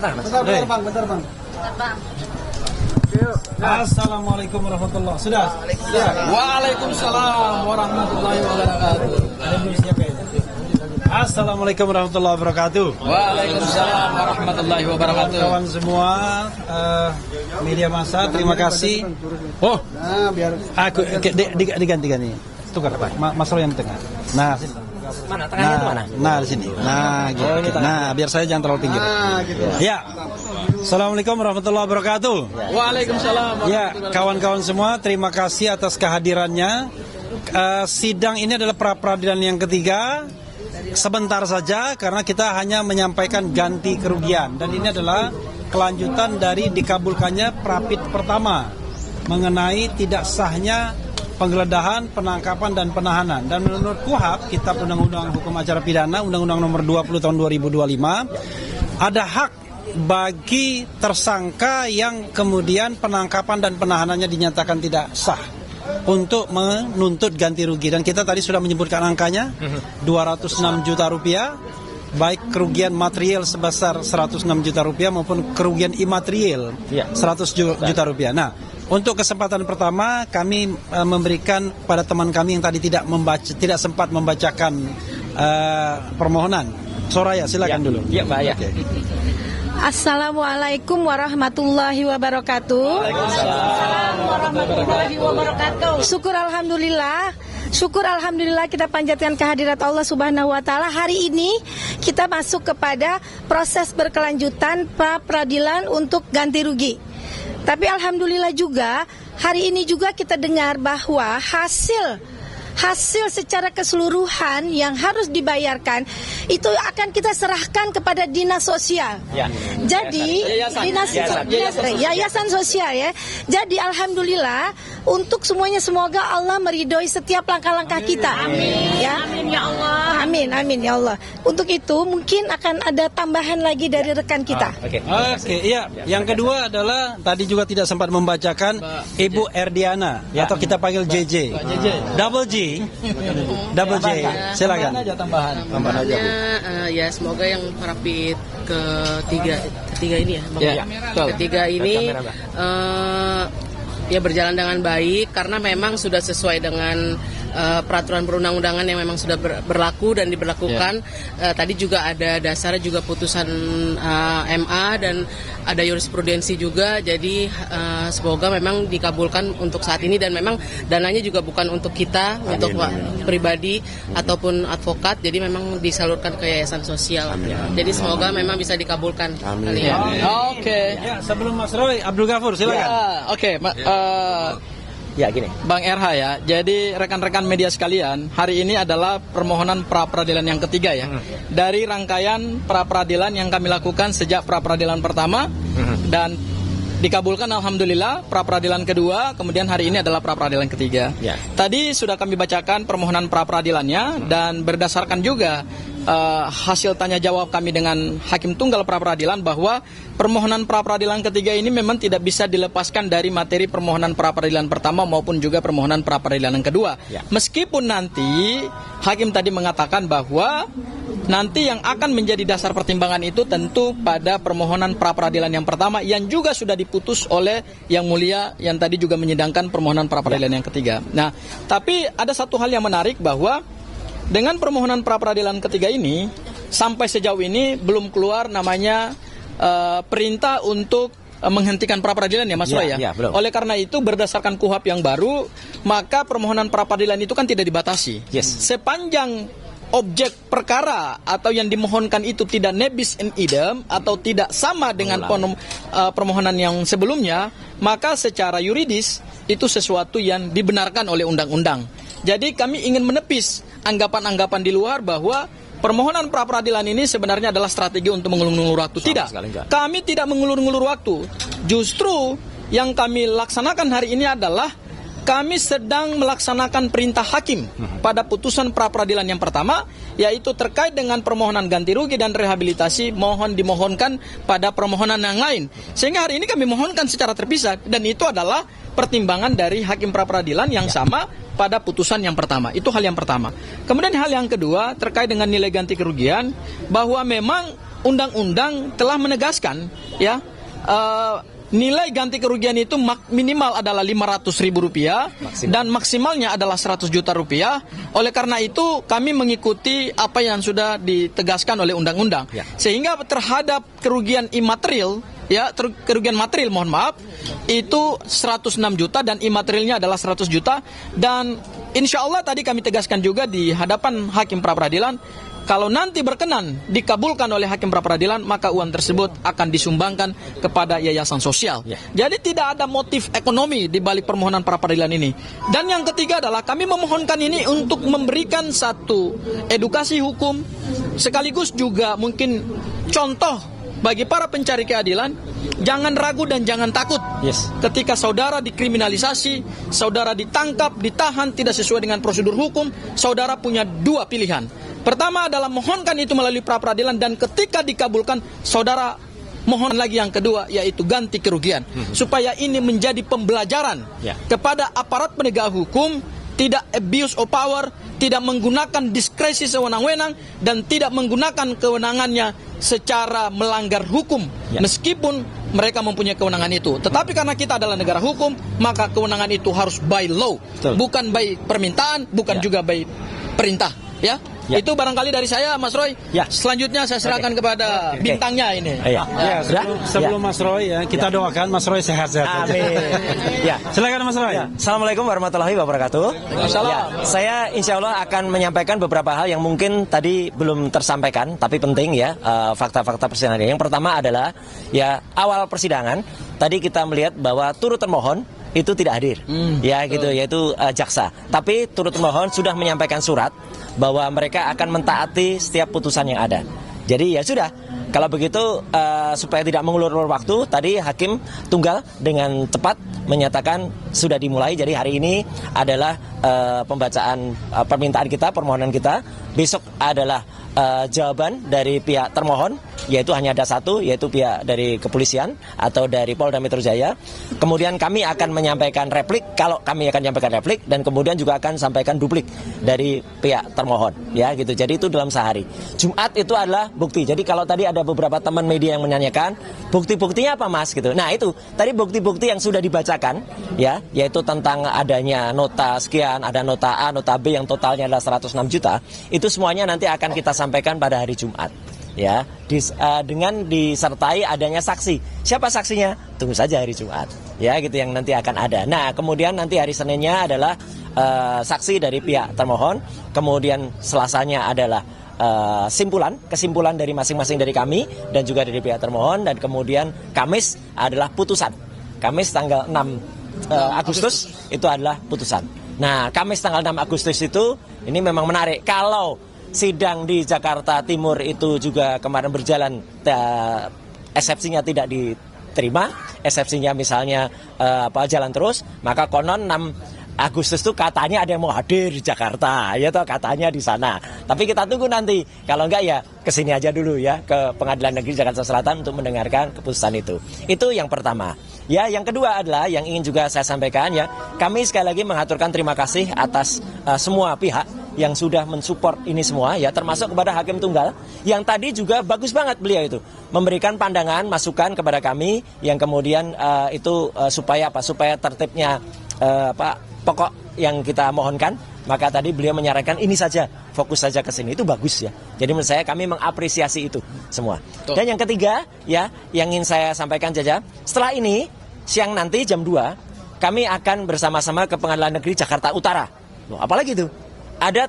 Bentar bang. Assalamualaikum warahmatullahi wabarakatuh. Sudah? Waalaikumsalam warahmatullahi wabarakatuh. Assalamualaikum warahmatullahi wabarakatuh. Waalaikumsalam warahmatullahi wabarakatuh. Kawan semua, media massa, terima kasih. Oh, biar aku diganti nih. Tukar Pak, Mas Roy yang tengah. Nah, Mana tengahnya itu mana? Nah di sini. Nah, gitu. Nah, biar saya jangan terlalu pinggir. Gitu. Ya. Assalamualaikum warahmatullahi wabarakatuh. Waalaikumsalam. Ya, kawan-kawan semua, terima kasih atas kehadirannya. Sidang ini adalah pra peradilan yang ketiga. Sebentar saja karena kita hanya menyampaikan ganti kerugian, dan ini adalah kelanjutan dari dikabulkannya prapit pertama mengenai tidak sahnya penggeledahan, penangkapan, dan penahanan. Dan menurut KUHP, Kitab Undang-Undang Hukum Acara Pidana, Undang-Undang Nomor 20 Tahun 2025, ada hak bagi tersangka yang kemudian penangkapan dan penahanannya dinyatakan tidak sah untuk menuntut ganti rugi. Dan kita tadi sudah menyebutkan angkanya, 206 juta rupiah, baik kerugian material sebesar 106 juta rupiah maupun kerugian imaterial 100 juta rupiah. Nah, untuk kesempatan pertama kami memberikan pada teman kami yang tadi tidak sempat membacakan permohonan. Soraya, silakan dulu. Iya, Mbak ya. Okay. Assalamualaikum warahmatullahi wabarakatuh. Waalaikumsalam warahmatullahi wabarakatuh. Syukur alhamdulillah kita panjatkan kehadirat Allah Subhanahu wa taala. Hari ini kita masuk kepada proses berkelanjutan pra peradilan untuk ganti rugi. Tapi alhamdulillah juga hari ini juga kita dengar bahwa hasil secara keseluruhan yang harus dibayarkan itu akan kita serahkan kepada dinas sosial. Ya. Jadi yayasan sosial ya. Jadi alhamdulillah untuk semuanya, semoga Allah meridhoi setiap langkah-langkah kita. Amin. Ya. Amin ya Allah. Amin ya Allah. Untuk itu mungkin akan ada tambahan lagi dari rekan kita. Oke, iya. Yang kedua adalah tadi juga tidak sempat membacakan Ibu Erdiana atau kita panggil JJ. Double J. Silakan. Tambahan aja. Ya semoga yang prapit ketiga ini ya, Bang. Ya, Ketiga ini ya berjalan dengan baik karena memang sudah sesuai dengan peraturan perundang-undangan yang memang sudah berlaku dan diberlakukan. Tadi juga ada dasarnya juga putusan MA dan ada jurisprudensi juga. Jadi semoga memang dikabulkan untuk saat ini, dan memang dananya juga bukan untuk kita, untuk pribadi ataupun advokat. Jadi memang disalurkan ke yayasan sosial. Jadi semoga memang bisa dikabulkan. Amin. Oke. Ya, sebelum Mas Roy, Abdul Ghafur silakan. Oke. Ya gini, Bang RH ya. Jadi rekan-rekan media sekalian, hari ini adalah permohonan pra peradilan yang ketiga ya. Dari rangkaian pra peradilan yang kami lakukan sejak pra peradilan pertama dan dikabulkan alhamdulillah pra peradilan kedua, kemudian hari ini adalah pra peradilan ketiga. Tadi sudah kami bacakan permohonan pra peradilannya dan berdasarkan juga hasil tanya jawab kami dengan Hakim Tunggal pra peradilan bahwa permohonan pra peradilan ketiga ini memang tidak bisa dilepaskan dari materi permohonan pra peradilan pertama maupun juga permohonan pra peradilan yang kedua. Meskipun nanti Hakim tadi mengatakan bahwa nanti yang akan menjadi dasar pertimbangan itu tentu pada permohonan pra peradilan yang pertama yang juga sudah diputus oleh Yang Mulia yang tadi juga menyidangkan permohonan pra peradilan yang ketiga. Nah, tapi ada satu hal yang menarik bahwa dengan permohonan pra peradilan ketiga ini sampai sejauh ini belum keluar namanya perintah untuk menghentikan pra peradilan ya Mas Roy ya. Oleh karena itu berdasarkan KUHP yang baru, maka permohonan pra peradilan itu kan tidak dibatasi. Sepanjang objek perkara atau yang dimohonkan itu tidak nebis in idem atau tidak sama dengan permohonan yang sebelumnya, maka secara yuridis itu sesuatu yang dibenarkan oleh undang-undang. Jadi kami ingin menepis anggapan-anggapan di luar bahwa permohonan pra peradilan ini sebenarnya adalah strategi untuk mengulur-ngulur waktu. Tidak, kami tidak mengulur-ngulur waktu. Justru yang kami laksanakan hari ini adalah kami sedang melaksanakan perintah hakim pada putusan pra peradilan yang pertama, yaitu terkait dengan permohonan ganti rugi dan rehabilitasi mohon dimohonkan pada permohonan yang lain. Sehingga hari ini kami mohonkan secara terpisah, dan itu adalah pertimbangan dari hakim pra peradilan yang sama pada putusan yang pertama. Itu hal yang pertama. Kemudian hal yang kedua terkait dengan nilai ganti kerugian, bahwa memang undang-undang telah menegaskan ya nilai ganti kerugian itu minimal adalah Rp500.000 dan maksimalnya adalah Rp100 juta. Oleh karena itu kami mengikuti apa yang sudah ditegaskan oleh undang-undang. Sehingga terhadap kerugian imaterial, ya kerugian material mohon maaf, itu 106 juta dan imaterialnya adalah 100 juta. Dan insya Allah tadi kami tegaskan juga di hadapan hakim pra-peradilan, kalau nanti berkenan dikabulkan oleh hakim pra-peradilan, maka uang tersebut akan disumbangkan kepada yayasan sosial. Jadi tidak ada motif ekonomi di balik permohonan pra-peradilan ini. Dan yang ketiga adalah kami memohonkan ini untuk memberikan satu edukasi hukum, sekaligus juga mungkin contoh bagi para pencari keadilan. Jangan ragu dan jangan takut ketika saudara dikriminalisasi, saudara ditangkap, ditahan tidak sesuai dengan prosedur hukum. Saudara punya dua pilihan. Pertama adalah mohonkan itu melalui pra-peradilan, dan ketika dikabulkan saudara mohon lagi yang kedua, yaitu ganti kerugian. Supaya ini menjadi pembelajaran kepada aparat penegak hukum, tidak abuse of power, tidak menggunakan diskresi sewenang-wenang, dan tidak menggunakan kewenangannya secara melanggar hukum. Meskipun mereka mempunyai kewenangan itu, tetapi karena kita adalah negara hukum, maka kewenangan itu harus by law, bukan by permintaan, bukan juga by perintah. Itu barangkali dari saya, Mas Roy. Selanjutnya saya serahkan kepada bintangnya ini. Sebelum Mas Roy kita doakan Mas Roy sehat-sehat. Amin. Silakan Mas Roy. Assalamualaikum warahmatullahi wabarakatuh. Saya insya Allah akan menyampaikan beberapa hal yang mungkin tadi belum tersampaikan, tapi penting fakta-fakta persidangan. Yang pertama adalah awal persidangan tadi kita melihat bahwa turut termohon itu tidak hadir, yaitu jaksa. Tapi turut termohon sudah menyampaikan surat bahwa mereka akan mentaati setiap putusan yang ada. Jadi ya sudah, kalau begitu supaya tidak mengulur-ulur waktu, tadi hakim tunggal dengan tepat menyatakan sudah dimulai. Jadi hari ini adalah pembacaan permintaan kita, permohonan kita. Besok adalah jawaban dari pihak termohon, yaitu hanya ada satu, yaitu pihak dari kepolisian atau dari Polda Metro Jaya. Kemudian kami akan menyampaikan replik, kalau kami akan menyampaikan replik, dan kemudian juga akan sampaikan duplik dari pihak termohon, gitu. Jadi itu dalam sehari. Jumat itu adalah bukti. Jadi kalau tadi ada beberapa teman media yang menanyakan bukti-buktinya apa, Mas, gitu. Nah itu tadi bukti-bukti yang sudah dibacakan, yaitu tentang adanya nota sekian, ada nota A, nota B yang totalnya adalah 106 juta. Itu semuanya nanti akan kita sampaikan pada hari Jumat, dengan disertai adanya saksi. Siapa saksinya? Tunggu saja hari Jumat, gitu yang nanti akan ada. Nah, kemudian nanti hari Seninnya adalah saksi dari pihak termohon, kemudian Selasanya adalah kesimpulan dari masing-masing dari kami dan juga dari pihak termohon, dan kemudian Kamis adalah putusan. Kamis tanggal 6 Agustus itu adalah putusan. Nah, Kamis tanggal 6 Agustus itu ini memang menarik. Kalau sidang di Jakarta Timur itu juga kemarin berjalan, eksepsinya tidak diterima, eksepsinya misalnya jalan terus, maka konon 6 Agustus itu katanya ada yang mau hadir di Jakarta, katanya di sana. Tapi kita tunggu nanti, kalau enggak ya kesini aja dulu ke Pengadilan Negeri Jakarta Selatan untuk mendengarkan keputusan itu. Itu yang pertama. Yang kedua adalah yang ingin juga saya sampaikan, kami sekali lagi mengaturkan terima kasih atas semua pihak yang sudah mensupport ini semua, termasuk kepada Hakim Tunggal yang tadi juga bagus banget beliau itu memberikan pandangan, masukan kepada kami yang kemudian supaya tertibnya pokok yang kita mohonkan. Maka tadi beliau menyarankan ini saja, fokus saja ke sini. Itu bagus Jadi menurut saya kami mengapresiasi itu semua. Dan yang ketiga yang ingin saya sampaikan saja, setelah ini siang nanti jam 2 kami akan bersama-sama ke Pengadilan Negeri Jakarta Utara. Apalagi itu ada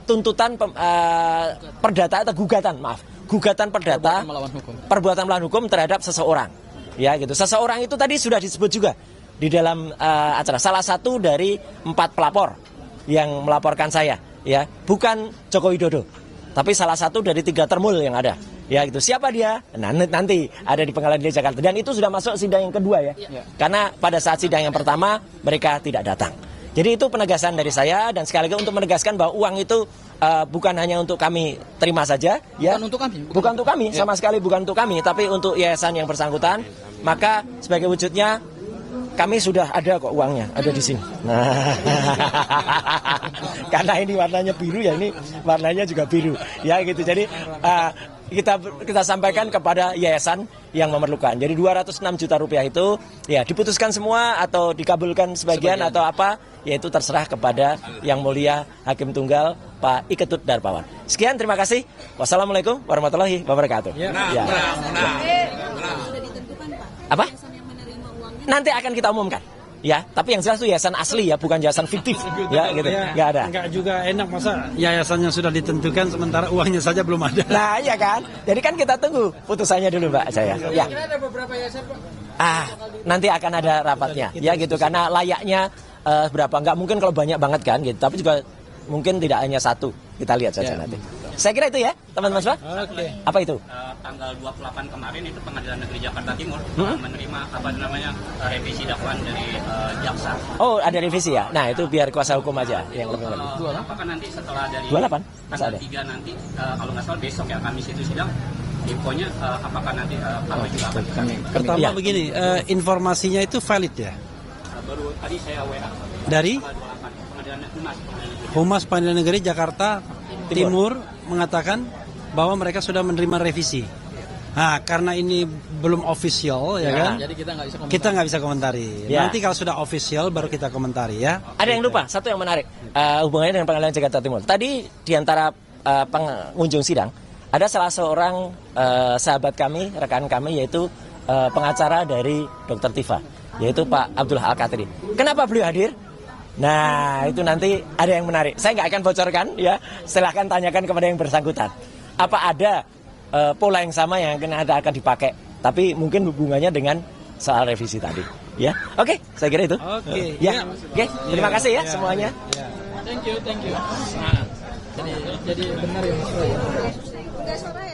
tuntutan perdata atau gugatan perdata perbuatan melawan hukum terhadap seseorang, gitu. Seseorang itu tadi sudah disebut juga di dalam acara, salah satu dari 4 pelapor yang melaporkan saya, bukan Joko Widodo, tapi salah satu dari 3 termul yang ada, gitu. Siapa dia? Nah, nanti ada di Pengadilan Negeri Jakarta, dan itu sudah masuk sidang yang kedua karena pada saat sidang yang pertama mereka tidak datang. Jadi itu penegasan dari saya, dan sekali lagi untuk menegaskan bahwa uang itu bukan hanya untuk kami terima saja, bukan untuk kami, sama sekali bukan untuk kami, tapi untuk yayasan yang bersangkutan. Maka sebagai wujudnya kami sudah ada kok uangnya, ada di sini. Nah, karena ini warnanya biru ini warnanya juga biru, gitu. Jadi kita sampaikan kepada yayasan yang memerlukan. Jadi 206 juta rupiah itu ya diputuskan semua atau dikabulkan sebagian atau apa, yaitu terserah kepada Yang Mulia Hakim Tunggal Pak Iketut Darpawan. Sekian, terima kasih. Wassalamualaikum warahmatullahi wabarakatuh. Apa? Nanti akan kita umumkan. Ya, tapi yang jelas itu yayasan asli ya, bukan yayasan fiktif. Ya, gitu. Nggak ada. Enggak juga enak masa yayasan yang sudah ditentukan sementara uangnya saja belum ada. Nah, iya kan? Jadi kan kita tunggu putusannya dulu, Mbak saya. Ya. Ada beberapa yayasan, Pak. Nanti akan ada rapatnya. Ya gitu, karena layaknya berapa? Nggak mungkin kalau banyak banget kan gitu, tapi juga mungkin tidak hanya satu. Kita lihat saja nanti. Saya kira itu ya, teman-teman semua. Oke. Apa itu? Tanggal 28 kemarin itu Pengadilan Negeri Jakarta Timur menerima revisi dakwaan dari jaksa. Oh, ada revisi ya. Nah, itu biar kuasa hukum aja yang lebih lanjut. Apakah nanti setelah dari 28 tanggal 3 nanti kalau nggak salah besok ya Kamis itu sidang, infonya apakah nanti kalau juga akan Pertama Ya. begini, informasinya itu valid ya? baru tadi saya WA Dari 28 Pengadilan Humas Pengadilan Negeri Jakarta Timur mengatakan bahwa mereka sudah menerima revisi. Nah, karena ini belum official ya kan? Jadi kita nggak bisa komentari. Kita nggak bisa komentari. Ya. Nanti kalau sudah official baru kita komentari ya. Ada yang lupa, satu yang menarik hubungannya dengan Pengadilan Jakarta Timur. Tadi di antara pengunjung sidang ada salah seorang sahabat kami, rekan kami, yaitu pengacara dari Dr. Tifa, yaitu Pak Abdullah Al-Katiri. Kenapa beliau hadir? Nah, itu nanti ada yang menarik. Saya nggak akan bocorkan ya. Silahkan tanyakan kepada yang bersangkutan. Apa ada pola yang sama yang akan dipakai? Tapi mungkin hubungannya dengan soal revisi tadi. Ya, oke. Saya kira itu. Oke. Ya, oke. Terima kasih ya semuanya. Thank you. Nah, jadi benar ya Mas Roy.